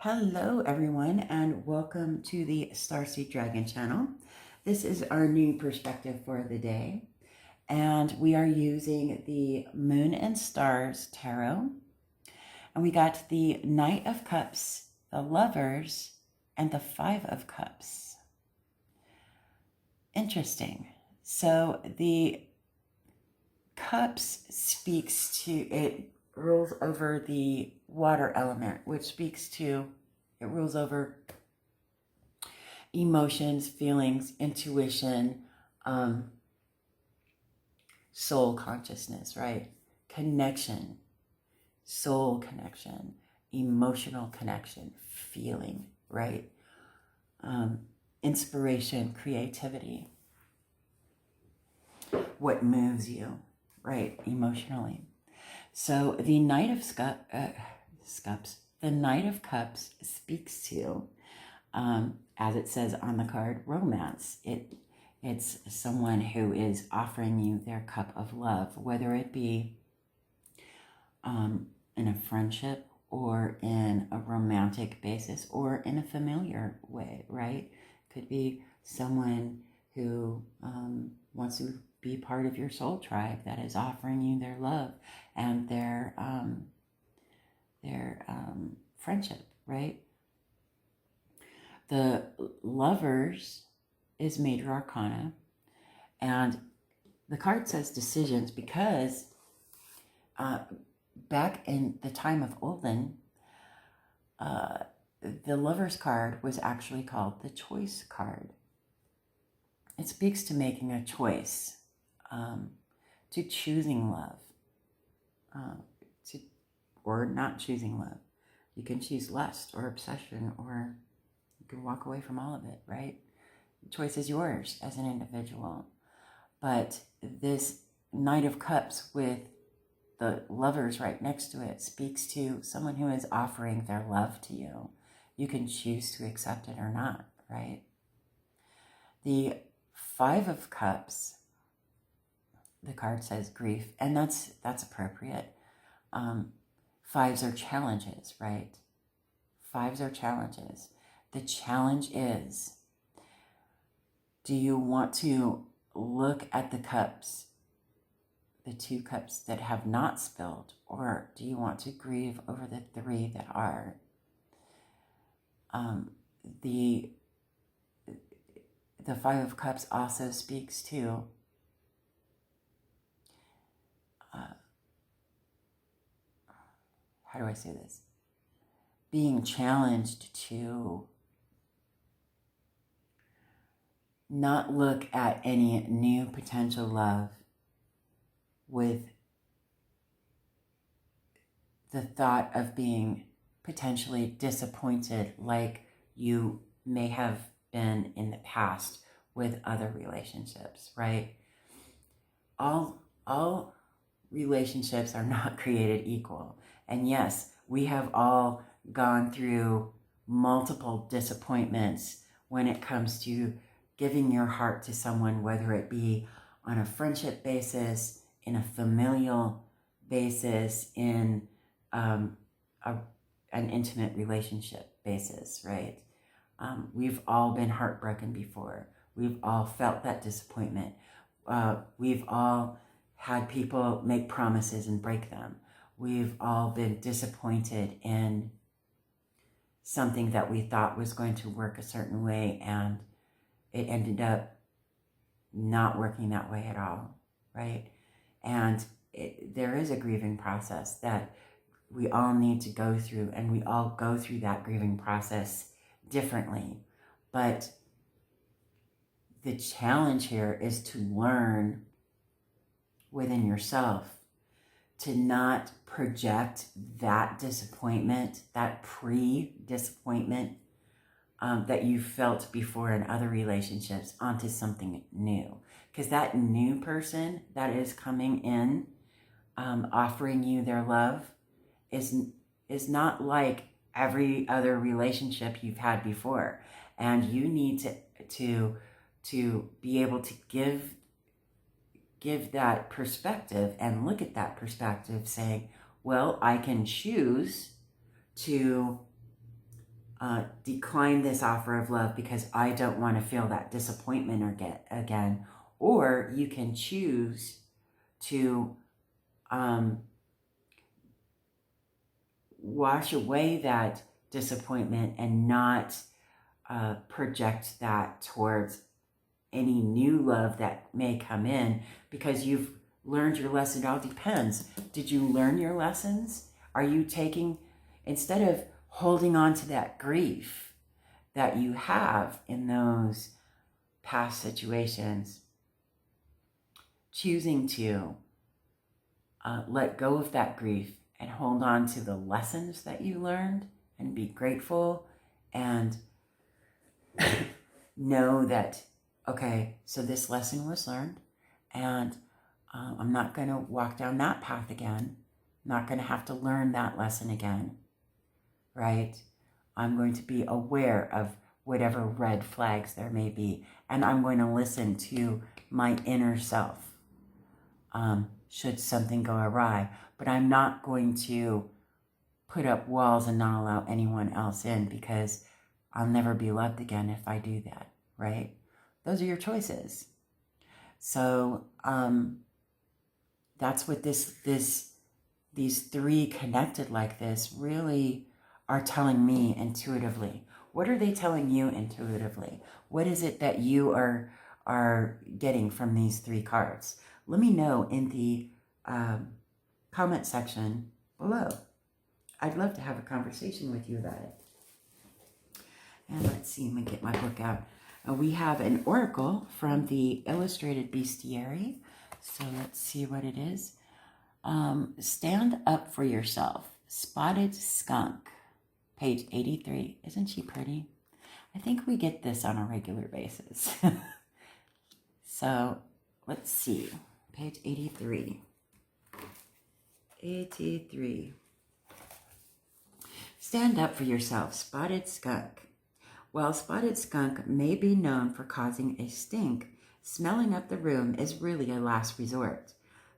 Hello, everyone, and welcome to the Starseed Dragon channel. This is our new perspective for the day, and we are using the Moon and Stars Tarot. And we got the Knight of Cups, the Lovers, and the Five of Cups. Interesting. So the Cups speaks to, it rules over the water element, which speaks to, it rules over emotions, feelings, intuition, soul consciousness, right? Connection, soul connection, emotional connection, feeling, right? Inspiration, creativity, what moves you, right? Emotionally. So the Knight of the Knight of Cups speaks to, as it says on the card, romance. It's someone who is offering you their cup of love, whether it be in a friendship or in a romantic basis or in a familiar way, right? Could be someone who wants to be part of your soul tribe that is offering you their love and their friendship, right? The Lovers is Major Arcana, and the card says decisions because back in the time of olden, the Lovers card was actually called the Choice card. It speaks to making a choice, to choosing love, or not choosing love. You can choose lust or obsession, or you can walk away from all of it, right? The choice is yours as an individual. But this Knight of Cups with the Lovers right next to it speaks to someone who is offering their love to you. You can choose to accept it or not, right? The Five of Cups, the card says grief, and that's appropriate. Fives are challenges, right? Fives are challenges. The challenge is, do you want to look at the cups, the two cups that have not spilled, or do you want to grieve over the three that are? The Five of Cups also speaks to how do I say this? Being challenged to not look at any new potential love with the thought of being potentially disappointed like you may have been in the past with other relationships, right? All relationships are not created equal. And yes, we have all gone through multiple disappointments when it comes to giving your heart to someone, whether it be on a friendship basis, in a familial basis, in an intimate relationship basis, right? We've all been heartbroken before. We've all felt that disappointment. We've all had people make promises and break them. We've all been disappointed in something that we thought was going to work a certain way, and it ended up not working that way at all, right? And there is a grieving process that we all need to go through, and we all go through that grieving process differently. But the challenge here is to learn within yourself to not project that disappointment, that pre-disappointment that you felt before in other relationships onto something new. Because that new person that is coming in, offering you their love, is not like every other relationship you've had before. And you need to be able to give that perspective and look at that perspective saying, well, I can choose to decline this offer of love because I don't want to feel that disappointment or get again. Or you can choose to wash away that disappointment and not project that towards any new love that may come in, because you've learned your lesson. It all depends. Did you learn your lessons? Are you taking, instead of holding on to that grief that you have in those past situations, choosing to let go of that grief and hold on to the lessons that you learned and be grateful and know that, okay, so this lesson was learned, and I'm not going to walk down that path again. I'm not going to have to learn that lesson again, right? I'm going to be aware of whatever red flags there may be, and I'm going to listen to my inner self should something go awry. But I'm not going to put up walls and not allow anyone else in, because I'll never be loved again if I do that, right? Those are your choices. So that's what these three connected like this really are telling me intuitively. What are they telling you intuitively? What is it that you are getting from these three cards? Let me know in the comment section below. I'd love to have a conversation with you about it. And let's see, I'm going to get my book out. We have an oracle from the Illustrated Bestiary. So let's see what it is. Stand up for yourself. Spotted Skunk. Page 83. Isn't she pretty? I think we get this on a regular basis. So let's see. Page 83. 83. Stand up for yourself. Spotted Skunk. While Spotted Skunk may be known for causing a stink, smelling up the room is really a last resort.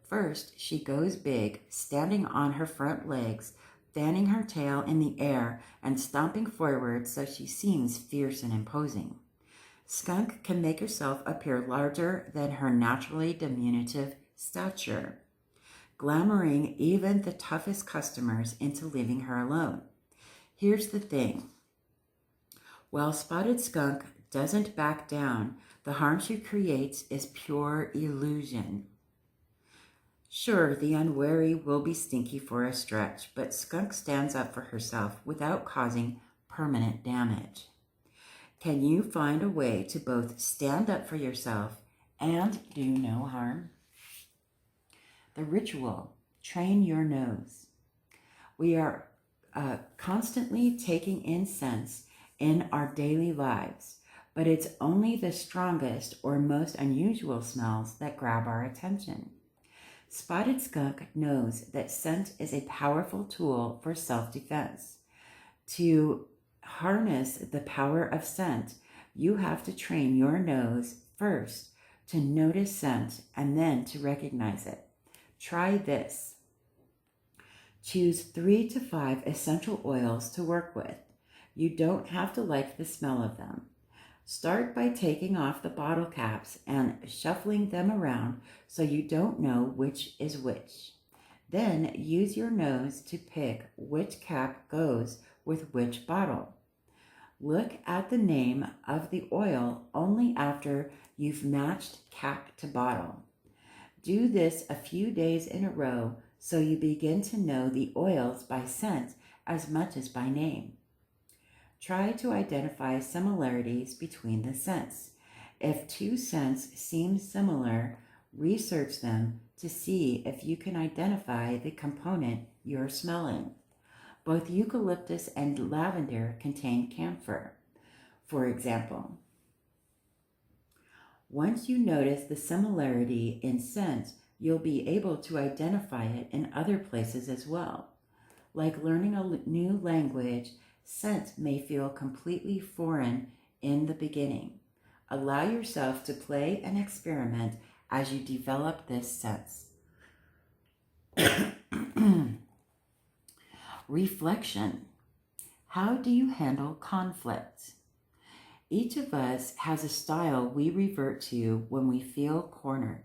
First, she goes big, standing on her front legs, fanning her tail in the air and stomping forward so she seems fierce and imposing. Skunk can make herself appear larger than her naturally diminutive stature, glamoring even the toughest customers into leaving her alone. Here's the thing. While Spotted Skunk doesn't back down, the harm she creates is pure illusion. Sure, the unwary will be stinky for a stretch, but Skunk stands up for herself without causing permanent damage. Can you find a way to both stand up for yourself and do no harm? The ritual, train your nose. We are constantly taking in scents in our daily lives, but it's only the strongest or most unusual smells that grab our attention. Spotted Skunk knows that scent is a powerful tool for self-defense. To harness the power of scent, you have to train your nose first to notice scent and then to recognize it. Try this. Choose 3 to 5 essential oils to work with. You don't have to like the smell of them. Start by taking off the bottle caps and shuffling them around so you don't know which is which. Then use your nose to pick which cap goes with which bottle. Look at the name of the oil only after you've matched cap to bottle. Do this a few days in a row so you begin to know the oils by scent as much as by name. Try to identify similarities between the scents. If 2 scents seem similar, research them to see if you can identify the component you're smelling. Both eucalyptus and lavender contain camphor, for example. Once you notice the similarity in scent, you'll be able to identify it in other places as well. Like learning a new language, scent may feel completely foreign in the beginning. Allow yourself to play and experiment as you develop this sense. Reflection. How do you handle conflict? Each of us has a style we revert to when we feel cornered.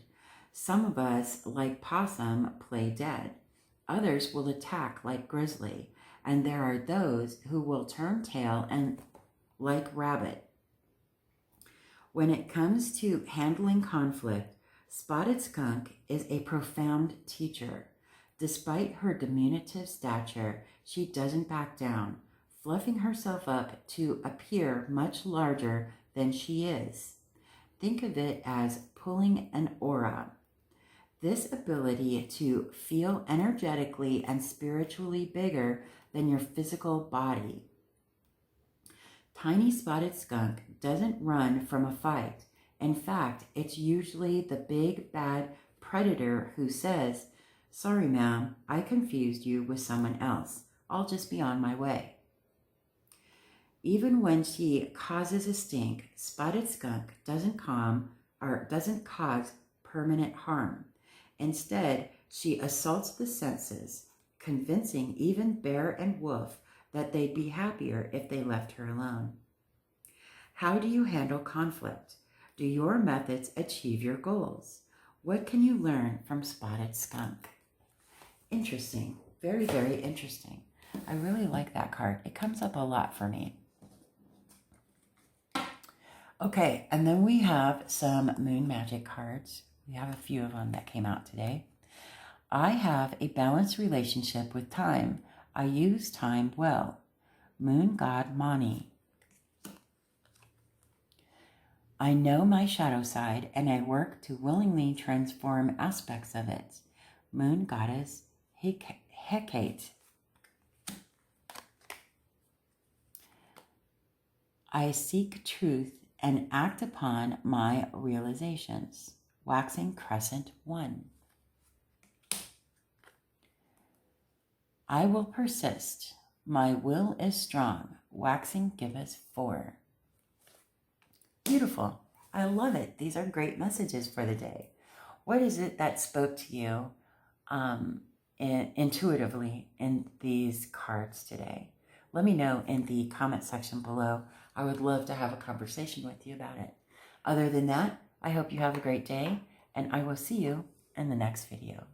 Some of us, like possum, play dead. Others will attack like grizzly. And there are those who will turn tail and like rabbit. When it comes to handling conflict, Spotted Skunk is a profound teacher. Despite her diminutive stature, she doesn't back down, fluffing herself up to appear much larger than she is. Think of it as pulling an aura. This ability to feel energetically and spiritually bigger than your physical body. Tiny Spotted Skunk doesn't run from a fight. In fact, it's usually the big bad predator who says, "Sorry, ma'am, I confused you with someone else. I'll just be on my way." Even when she causes a stink, Spotted Skunk doesn't cause permanent harm. Instead, she assaults the senses, convincing even bear and wolf that they'd be happier if they left her alone. How do you handle conflict? Do your methods achieve your goals? What can you learn from Spotted Skunk? Interesting. Very, very interesting. I really like that card. It comes up a lot for me. Okay, and then we have some Moon Magic cards. We have a few of them that came out today. I have a balanced relationship with time. I use time well. Moon God Mani. I know my shadow side and I work to willingly transform aspects of it. Moon Goddess Hecate. I seek truth and act upon my realizations. Waxing Crescent 1. I will persist. My will is strong. Waxing Gibbous 4. Beautiful. I love it. These are great messages for the day. What is it that spoke to you intuitively in these cards today? Let me know in the comment section below. I would love to have a conversation with you about it. Other than that, I hope you have a great day, and I will see you in the next video.